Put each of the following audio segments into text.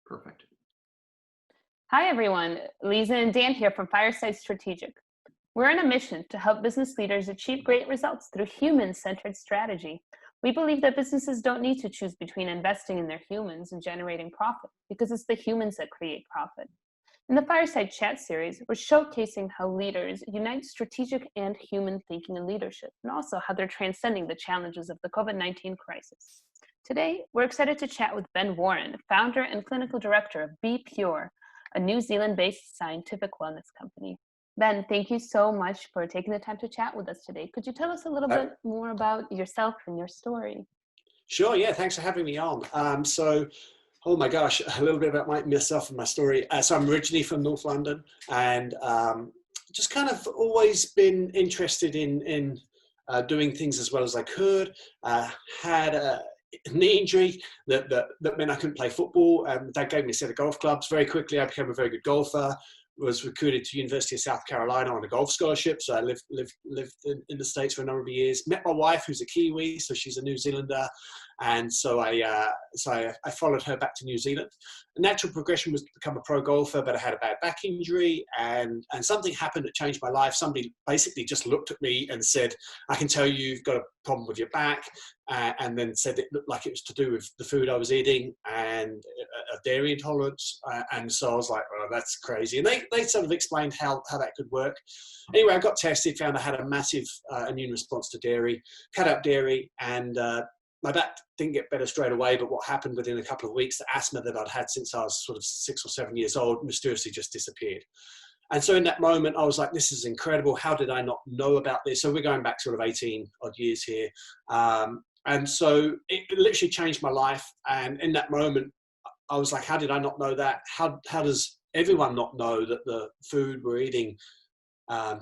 Perfect. Hi, everyone. Lisa and Dan here from Fireside Strategic. We're on a mission to help business leaders achieve great results through human-centered strategy. We believe that businesses don't need to choose between investing in their humans and generating profit because it's the humans that create profit. In the Fireside Chat series, we're showcasing how leaders unite strategic and human thinking and leadership, and also how they're transcending the challenges of the COVID-19 crisis. Today, we're excited to chat with Ben Warren, founder and clinical director of BePure, a New Zealand-based scientific wellness company. Ben, thank you so much for taking the time to chat with us today. Could you tell us a little Uh, bit more about yourself and your story? sure, yeah, thanks for having me on. Oh my gosh, a little bit about myself and my story. So I'm originally from North London, and just kind of always been interested in doing things as well as I could. Had a knee injury that meant I couldn't play football. That gave me a set of golf clubs. Very quickly, I became a very good golfer. Was recruited to University of South Carolina on a golf scholarship. So I lived in the States for a number of years. Met my wife, who's a Kiwi, so she's a New Zealander. And so I followed her back to New Zealand. The natural progression was to become a pro golfer, but I had a bad back injury, and something happened that changed my life. Somebody basically just looked at me and said, I can tell you've got a problem with your back, and then said it looked like it was to do with the food I was eating and a dairy intolerance. And so I was like, oh, that's crazy. And they sort of explained how that could work. Anyway, I got tested, found I had a massive immune response to dairy, cut out dairy, and my back didn't get better straight away, but what happened within a couple of weeks, the asthma that I'd had since I was sort of 6 or 7 years old mysteriously just disappeared. And so in that moment, I was like, this is incredible. How did I not know about this? So we're going back sort of 18 odd years here. And so it literally changed my life. And in that moment, I was like, how did I not know that? How does everyone not know that the food we're eating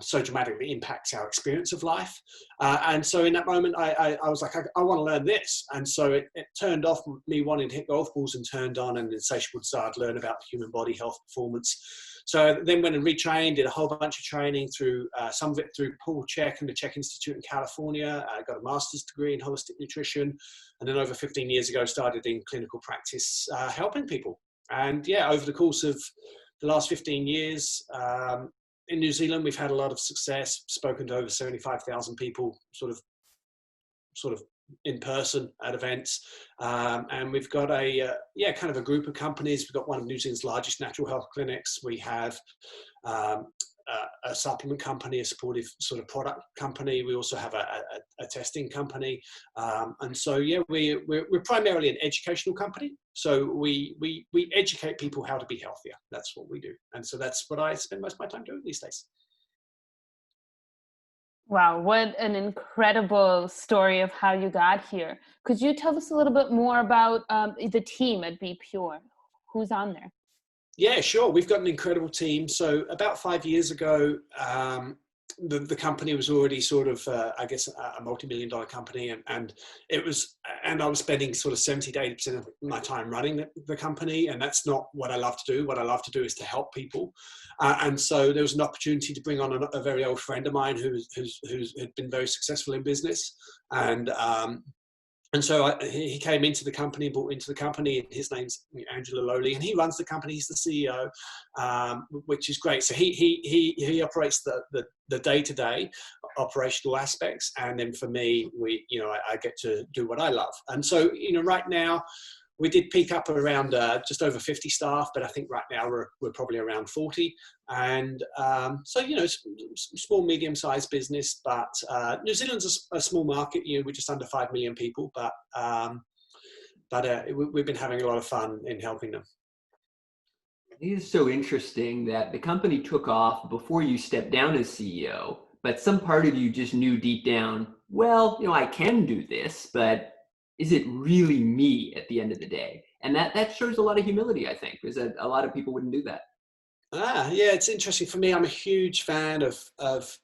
so dramatically impacts our experience of life? And so in that moment, I was like, I want to learn this. And so it turned off me wanting to hit golf balls and turned on an insatiable desire to learn about the human body, health, performance. So I then went and retrained, did a whole bunch of training through some of it through Paul Chek and the Chek Institute in California. I got a master's degree in holistic nutrition. And then over 15 years ago, started in clinical practice, helping people. And yeah, over the course of the last 15 years, in New Zealand, we've had a lot of success, spoken to over 75,000 people sort of in person at events. And we've got kind of a group of companies. We've got one of New Zealand's largest natural health clinics. We have a supplement company, a supportive sort of product company. We also have a testing company. And so, yeah, we're primarily an educational company. So we educate people how to be healthier. That's what we do. And so that's what I spend most of my time doing these days. Wow, what an incredible story of how you got here. Could you tell us a little bit more about the team at BePure? Who's on there? Yeah, sure. We've got an incredible team. So about 5 years ago, the company was already sort of, I guess, a multi-million-dollar company, and I was spending sort of 70 to 80% of my time running the company, and that's not what I love to do. What I love to do is to help people, and so there was an opportunity to bring on a very old friend of mine who's had been very successful in business, and so he came into the company, brought into the company, and his name's Angela Lowley, and he runs the company. He's the CEO, which is great. So he operates the day-to-day operational aspects, and then for me, I get to do what I love. And so right now, we did peak up around just over 50 staff, but I think right now we're probably around 40. And so, small, medium-sized business, but New Zealand's a small market. We're just under 5 million people, but we've been having a lot of fun in helping them. It is so interesting that the company took off before you stepped down as CEO, but some part of you just knew deep down, well, I can do this, but is it really me at the end of the day? And that shows a lot of humility, I think, because a lot of people wouldn't do that. Yeah, it's interesting for me. I'm a huge fan of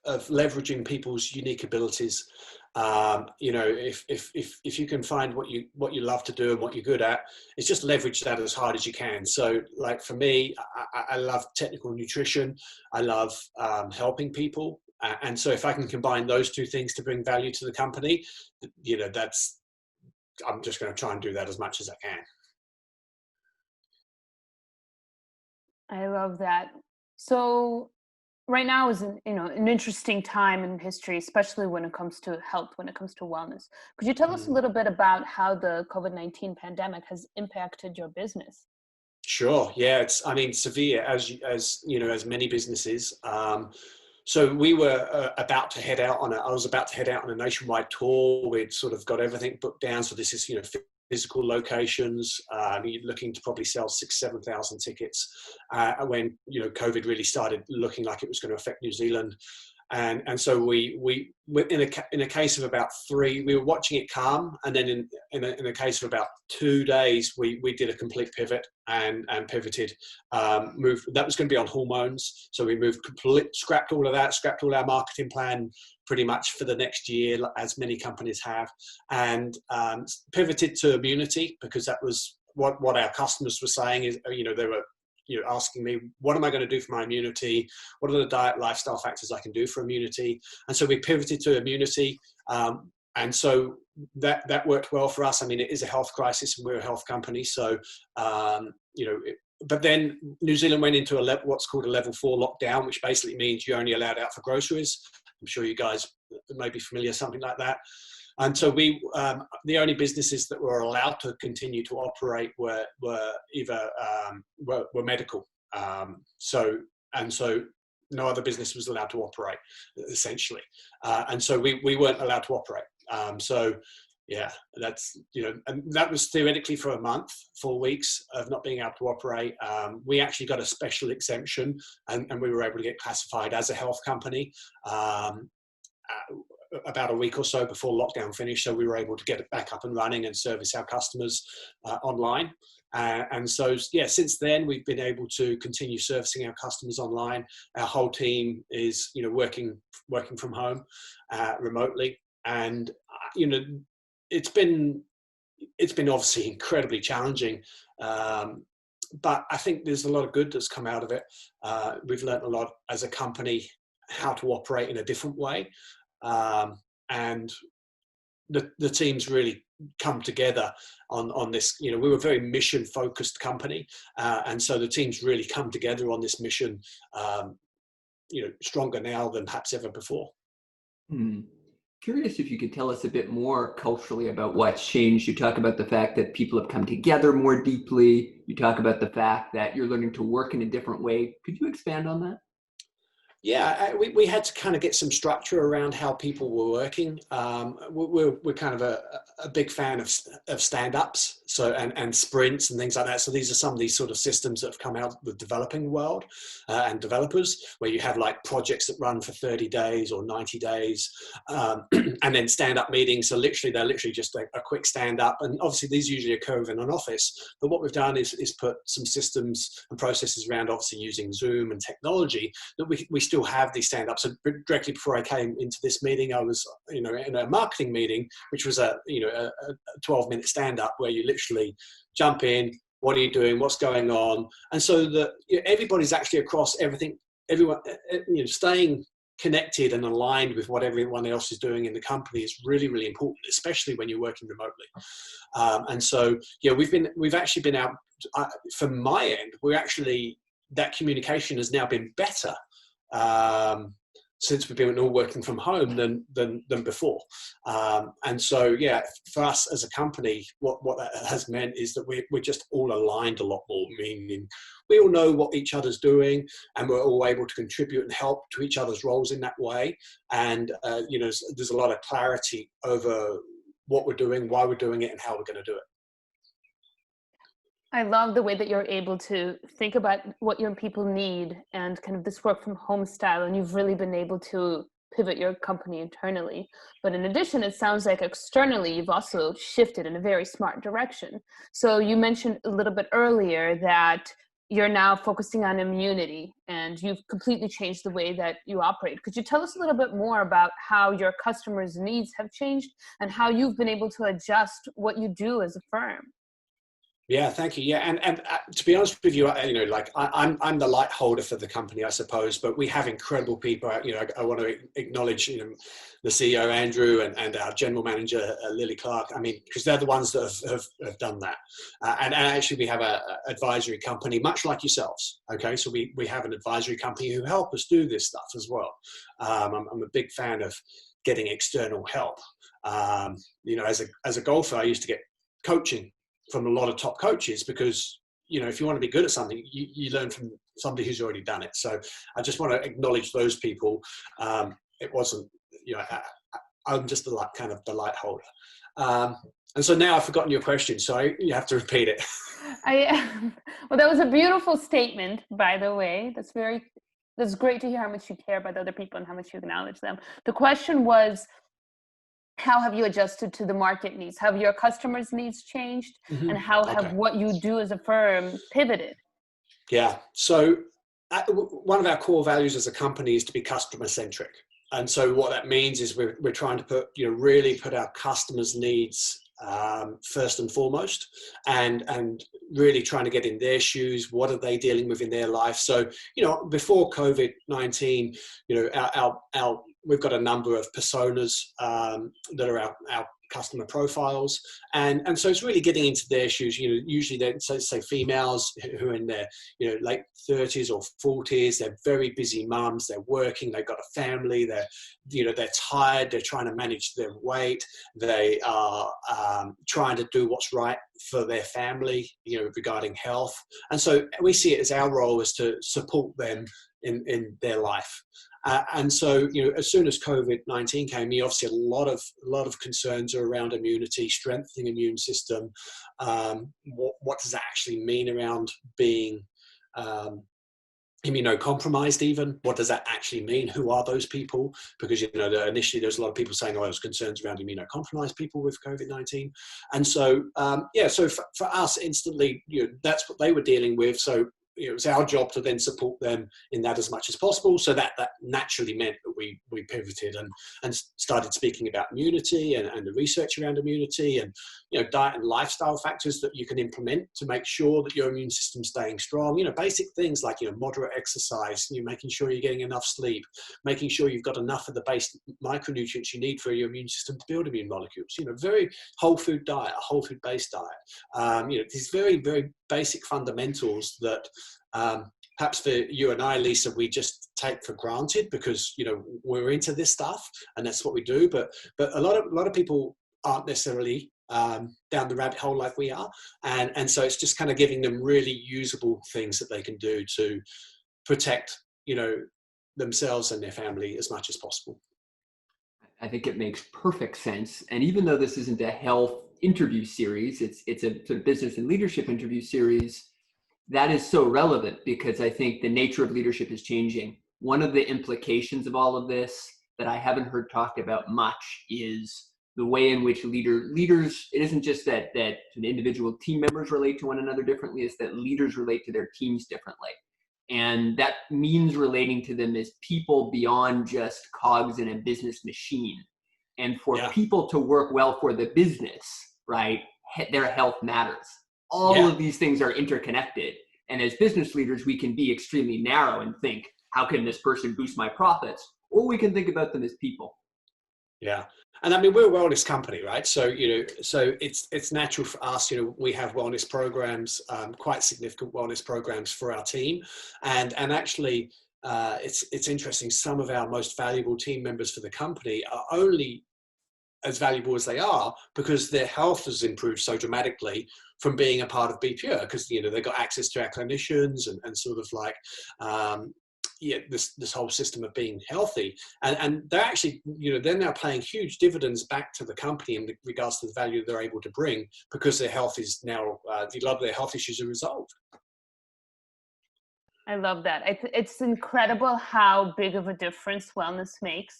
leveraging people's unique abilities. If you can find what you love to do and what you're good at, it's just leverage that as hard as you can. So, like for me, I love technical nutrition. I love helping people, and so if I can combine those two things to bring value to the company, I'm just going to try and do that as much as I can. I love that. So right now is an interesting time in history, especially when it comes to health, when it comes to wellness. Could you tell us a Mm. little bit about how the COVID-19 pandemic has impacted your business? Sure. Yeah. I mean, severe as you know, as many businesses. So we were I was about to head out on a nationwide tour. We'd sort of got everything booked down. So this is, physical locations. You're looking to probably sell 7,000 tickets when, COVID really started looking like it was going to affect New Zealand. And so we in a case of about we were watching it calm, and then in a case of about 2 days we did a complete pivot and pivoted, moved. That was going to be on hormones, so we moved scrapped all of that, scrapped all our marketing plan pretty much for the next year, as many companies have, and pivoted to immunity, because that was what our customers were saying. Is, they were asking me, what am I going to do for my immunity? What are the diet lifestyle factors I can do for immunity? And so we pivoted to immunity. And so that worked well for us. I mean, it is a health crisis and we're a health company. So, but then New Zealand went into what's called a level 4 lockdown, which basically means you're only allowed out for groceries. I'm sure you guys may be familiar, something like that. And so the only businesses that were allowed to continue to operate were either were medical. So no other business was allowed to operate, essentially. And so we weren't allowed to operate. So yeah, that's, and that was theoretically for a month, 4 weeks of not being able to operate. We actually got a special exemption, and we were able to get classified as a health company about a week or so before lockdown finished. So we were able to get it back up and running and service our customers online. And so, yeah, since then we've been able to continue servicing our customers online. Our whole team is, working from home remotely. And, it's been obviously incredibly challenging. But I think there's a lot of good that's come out of it. We've learned a lot as a company how to operate in a different way. And the teams really come together on this. We were a very mission focused company. And so the teams really come together on this mission, stronger now than perhaps ever before. Curious if you could tell us a bit more culturally about what's changed. You talk about the fact that people have come together more deeply. You talk about the fact that you're learning to work in a different way. Could you expand on that? Yeah, we had to kind of get some structure around how people were working. We're kind of a big fan of stand-ups, so and sprints and things like that. So these are some of these sort of systems that have come out of the developing world and developers, where you have like projects that run for 30 days or 90 days, and then stand-up meetings. So they're literally just a quick stand-up, and obviously these usually occur within an office. But what we've done is put some systems and processes around, obviously using Zoom and technology, that we still have these stand-ups. So directly before I came into this meeting, I was, in a marketing meeting, which was a 12-minute stand-up where you literally jump in. What are you doing? What's going on? And so that everybody's actually across everything. Everyone, staying connected and aligned with what everyone else is doing in the company is really, really important, especially when you're working remotely. And so, we've actually been out. From my end, that communication has now been better since we've been all working from home than before. And so, for us as a company, what that has meant is that we're just all aligned a lot more, meaning we all know what each other's doing, and we're all able to contribute and help to each other's roles in that way. And, there's a lot of clarity over what we're doing, why we're doing it, and how we're going to do it. I love the way that you're able to think about what your people need and kind of this work from home style, and you've really been able to pivot your company internally. But in addition, it sounds like externally, you've also shifted in a very smart direction. So you mentioned a little bit earlier that you're now focusing on immunity, and you've completely changed the way that you operate. Could you tell us a little bit more about how your customers' needs have changed and how you've been able to adjust what you do as a firm? Yeah, thank you. Yeah, and to be honest with you, you know, like I'm the light holder for the company, I suppose. But we have incredible people. You know, I want to acknowledge, you know, the CEO Andrew and our general manager Lily Clark. I mean, because they're the ones that have done that. And actually, we have a advisory company, much like yourselves. Okay, so we have an advisory company who help us do this stuff as well. I'm a big fan of getting external help. You know, as a golfer, I used to get coaching from a lot of top coaches because, you know, if you want to be good at something, you learn from somebody who's already done it. So I just want to acknowledge those people. It wasn't, you know, I'm just the kind of the light holder. And so now I've forgotten your question, so you have to repeat it. Well, that was a beautiful statement, by the way. That's great to hear how much you care about other people and how much you acknowledge them. The question was, how have you adjusted to the market needs? Have your customers' needs changed? Mm-hmm. And how have Okay. what you do as a firm pivoted? Yeah. So one of our core values as a company is to be customer centric. And so what that means is we're trying to really put our customers' needs first and foremost, and really trying to get in their shoes. What are they dealing with in their life? So, you know, before COVID-19, you know, we've got a number of personas that are our customer profiles, and so it's really getting into their shoes. You know, usually they're say females who are in their, you know, late 30s or 40s. They're very busy mums. They're working. They've got a family. They're tired. They're trying to manage their weight. They are trying to do what's right for their family, you know, regarding health. And so we see it as our role is to support them in their life. And so, you know, as soon as COVID-19 came, obviously a lot of concerns are around immunity, strengthening immune system. What does that actually mean around being immunocompromised? Even what does that actually mean? Who are those people? Because, you know, initially there's a lot of people saying, "Oh, there's concerns around immunocompromised people with COVID-19," and so so for us, instantly, you know, that's what they were dealing with. So, you know, it was our job to then support them in that as much as possible. So that naturally meant that we pivoted and started speaking about immunity and the research around immunity, and, you know, diet and lifestyle factors that you can implement to make sure that your immune system's staying strong. You know, basic things like, you know, moderate exercise, you know, making sure you're getting enough sleep, making sure you've got enough of the base micronutrients you need for your immune system to build immune molecules. You know, very whole food diet, a whole food based diet. You know, these very, very basic fundamentals that perhaps for you and I, Lisa, we just take for granted because, you know, we're into this stuff and that's what we do. But a lot of people aren't necessarily down the rabbit hole like we are, and so it's just kind of giving them really usable things that they can do to protect, you know, themselves and their family as much as possible. I think it makes perfect sense. And even though this isn't a health interview series, it's a sort of business and leadership interview series. That is so relevant because I think the nature of leadership is changing. One of the implications of all of this that I haven't heard talked about much is the way in which leaders, it isn't just that individual team members relate to one another differently, it's that leaders relate to their teams differently. And that means relating to them as people beyond just cogs in a business machine. And for people to work well for the business, right, their health matters. All of these things are interconnected. And as business leaders, we can be extremely narrow and think, how can this person boost my profits? Or we can think about them as people. Yeah. And I mean, we're a wellness company, right? So, you know, so it's natural for us, you know, we have wellness programs, quite significant wellness programs for our team. And actually, it's interesting. Some of our most valuable team members for the company are only as valuable as they are because their health has improved so dramatically from being a part of BePure, because, you know, they've got access to our clinicians and sort of like, this whole system of being healthy, and they're actually, you know, they're now paying huge dividends back to the company in regards to the value they're able to bring because their health is now, a lot of their health issues are resolved. I love that. It's incredible how big of a difference wellness makes.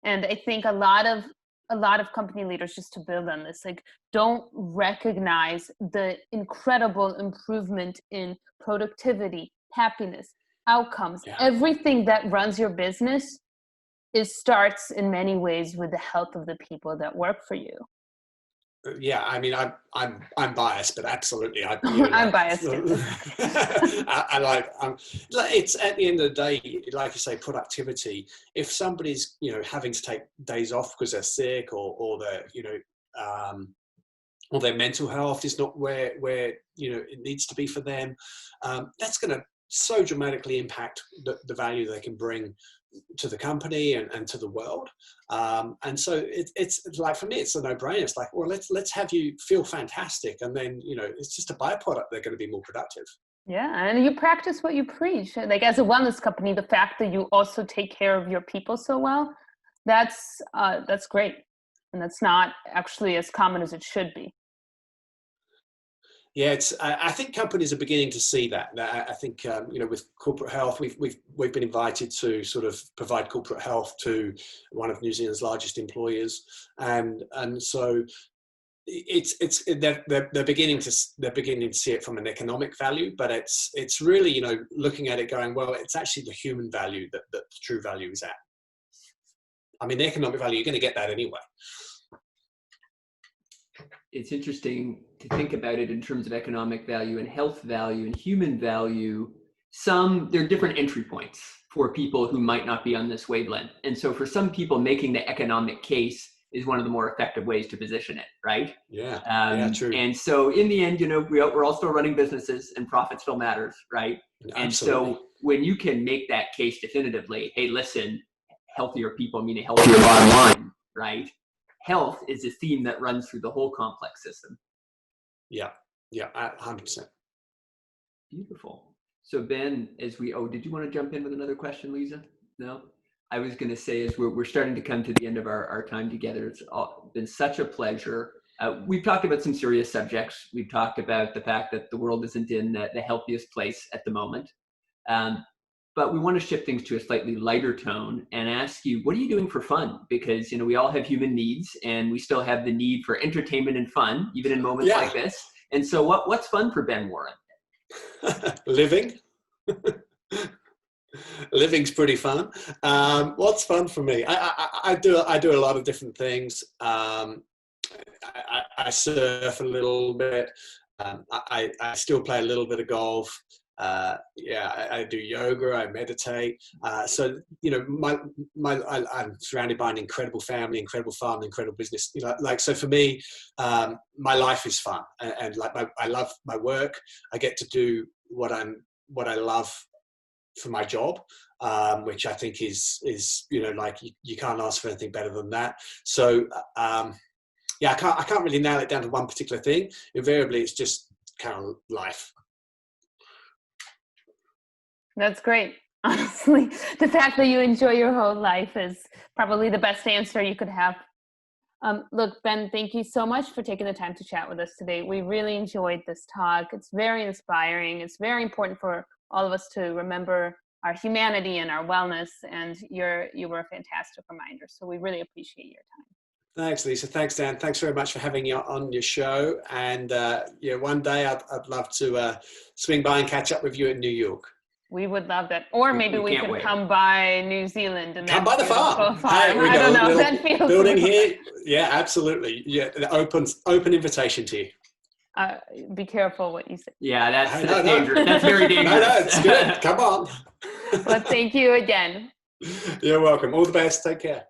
And I think a lot of company leaders, just to build on this, like, don't recognize the incredible improvement in productivity, happiness, outcomes. Everything that runs your business starts in many ways with the health of the people that work for you. Yeah, I mean, I'm biased, but absolutely, I'm biased too. I like. It's at the end of the day, like you say, productivity. If somebody's having to take days off because they're sick, or they're or their mental health is not where it needs to be for them, that's going to so dramatically impact the value they can bring to the company and to the world. And so it's like, for me, it's a no-brainer. It's like, well, let's have you feel fantastic, and then it's just a byproduct. They're going to be more productive. Yeah, and you practice what you preach. Like, as a wellness company, the fact that you also take care of your people so well, that's great, and that's not actually as common as it should be. Yeah, I think companies are beginning to see that. I think with corporate health, we've been invited to sort of provide corporate health to one of New Zealand's largest employers, and so they're beginning to see it from an economic value, but it's really looking at it going, well, it's actually the human value that the true value is at. I mean, the economic value, you're going to get that anyway. It's interesting to think about it in terms of economic value and health value and human value. There are different entry points for people who might not be on this wavelength. And so for some people, making the economic case is one of the more effective ways to position it, right? Yeah, true. And so in the end, we're all still running businesses, and profit still matters, right? Absolutely. And so when you can make that case definitively, hey, listen, healthier people mean a healthier bottom line, right? Health is a theme that runs through the whole complex system. Yeah, 100%. Beautiful. So Ben, did you want to jump in with another question, Lisa? No? I was going to say, as we're starting to come to the end of our time together, it's been such a pleasure. We've talked about some serious subjects. We've talked about the fact that the world isn't in the healthiest place at the moment. But we want to shift things to a slightly lighter tone and ask you, what are you doing for fun? Because, we all have human needs, and we still have the need for entertainment and fun, even in moments like this. And so what's fun for Ben Warren? Living. Living's pretty fun. What's fun for me? I do a lot of different things. I surf a little bit. I still play a little bit of golf. I do yoga, I meditate. So, I'm surrounded by an incredible family, incredible farm, incredible business. So for me, my life is fun, and I love my work. I get to do what I love for my job, which I think is you can't ask for anything better than that. So, I can't really nail it down to one particular thing. Invariably, it's just kind of life. That's great. Honestly, the fact that you enjoy your whole life is probably the best answer you could have. Look, Ben, thank you so much for taking the time to chat with us today. We really enjoyed this talk. It's very inspiring. It's very important for all of us to remember our humanity and our wellness, and you were a fantastic reminder. So we really appreciate your time. Thanks, Lisa. Thanks, Dan. Thanks very much for having me on your show. And one day I'd love to swing by and catch up with you in New York. We would love that. Or maybe we could come by New Zealand and come by the farm. Hey, I don't know. That feels building here. Yeah, absolutely. Yeah, open invitation to you. Be careful what you say. Yeah, that's dangerous. That's very dangerous. No, it's good. Come on. Well, thank you again. You're welcome. All the best. Take care.